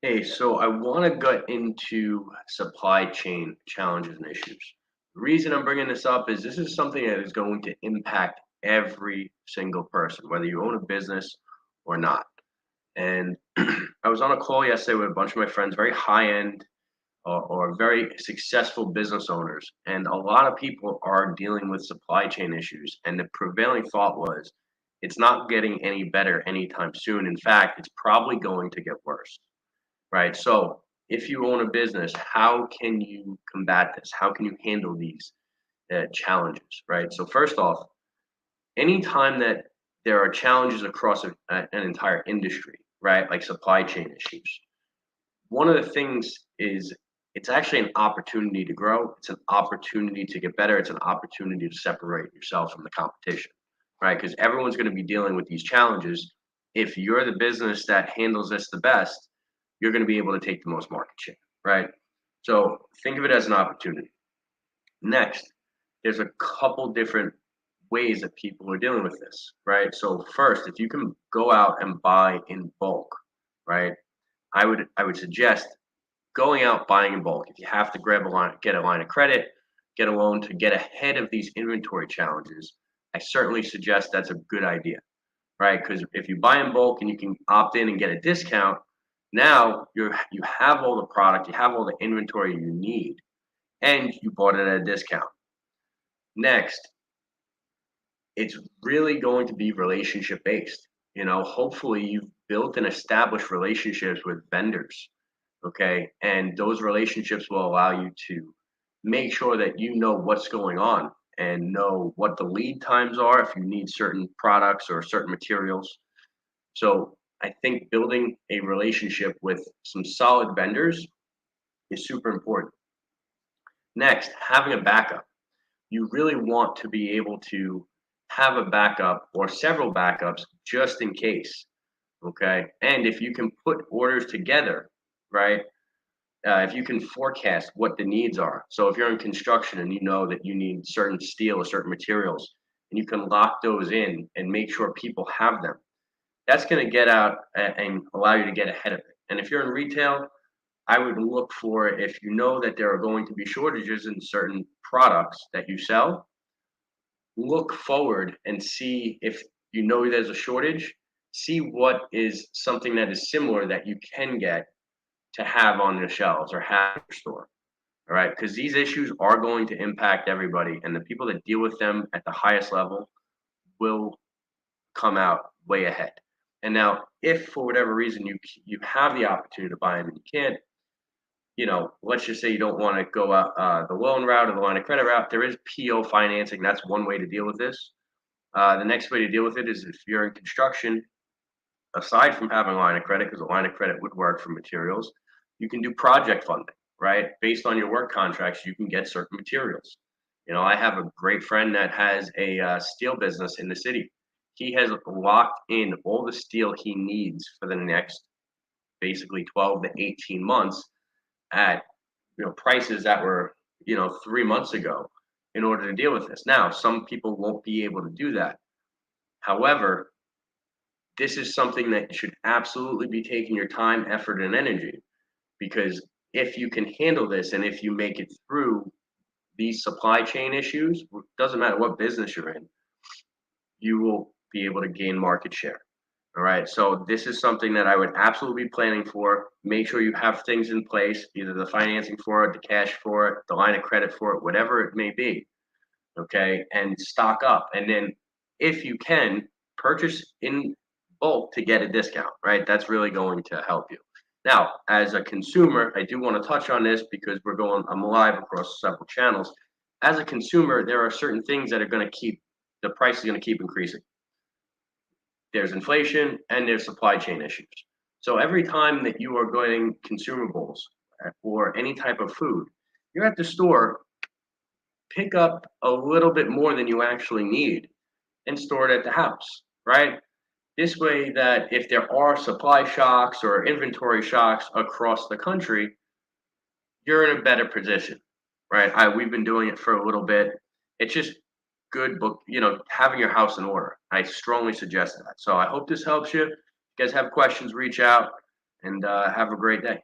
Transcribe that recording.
Hey, so I want to get into supply chain challenges and issues. The reason I'm bringing this up is this is something that is going to impact every single person, whether you own a business or not. And I was on a call yesterday with a bunch of my friends, very high end or very successful business owners. And a lot of people are dealing with supply chain issues. And the prevailing thought was it's not getting any better anytime soon. In fact, it's probably going to get worse, right? So if you own a business, how can you combat this? How can you handle these challenges, right? So first off, anytime that there are challenges across an entire industry, right, like supply chain issues, one of the things is it's actually an opportunity to grow. It's an opportunity to get better. It's an opportunity to separate yourself from the competition, right? Because everyone's going to be dealing with these challenges. If you're the business that handles this the best, you're going to be able to take the most market share, right? So think of it as an opportunity. Next, there's a couple different ways that people are dealing with this, right? So first, if you can go out and buy in bulk, right? I would suggest going out buying in bulk. If you have to grab a line, get a line of credit, get a loan to get ahead of these inventory challenges, I certainly suggest that's a good idea, right? Because if you buy in bulk and you can opt in and get a discount, now you have all the product, you have all the inventory you need, and you bought it at a discount. Next, it's really going to be relationship based. Hopefully you've built and established relationships with vendors, okay? And those relationships will allow you to make sure that you know what's going on and know what the lead times are if you need certain products or certain materials. So I think building a relationship with some solid vendors is super important. Next, having a backup. You really want to be able to have a backup or several backups just in case. Okay. And if you can put orders together, right? If you can forecast what the needs are. So if you're in construction and you know that you need certain steel or certain materials, and you can lock those in and make sure people have them, that's going to get out and allow you to get ahead of it. And if you're in retail, I would look for, if you know that there are going to be shortages in certain products that you sell, look forward and see if you know there's a shortage, see what is something that is similar that you can get to have on the shelves or have in your store. All right. Because these issues are going to impact everybody, and the people that deal with them at the highest level will come out way ahead. And now, if for whatever reason you have the opportunity to buy them and you can't, let's just say you don't want to go out the loan route or the line of credit route, there is PO financing. That's one way to deal with this. The next way to deal with it is if you're in construction, aside from having a line of credit, because a line of credit would work for materials, you can do project funding, right? Based on your work contracts, you can get certain materials. I have a great friend that has a steel business in the city. He has locked in all the steel he needs for the next basically 12 to 18 months at prices that were 3 months ago in order to deal with this. Now, some people won't be able to do that. However, this is something that should absolutely be taking your time, effort, and energy, because if you can handle this and if you make it through these supply chain issues, doesn't matter what business you're in, you will be able to gain market share. All right. So this is something that I would absolutely be planning for. Make sure you have things in place, either the financing for it, the cash for it, the line of credit for it, whatever it may be. Okay. And stock up. And then if you can, purchase in bulk to get a discount, right? That's really going to help you. Now, as a consumer, I do want to touch on this because I'm live across several channels. As a consumer, there are certain things that are going to the price is going to keep increasing. There's inflation and there's supply chain issues. So every time that you are getting consumables or any type of food, you're at the store, pick up a little bit more than you actually need and store it at the house, right? This way that if there are supply shocks or inventory shocks across the country, you're in a better position, right? We've been doing it for a little bit. It's just good book, having your house in order. I strongly suggest that. So I hope this helps you. If you guys have questions, reach out. and have a great day.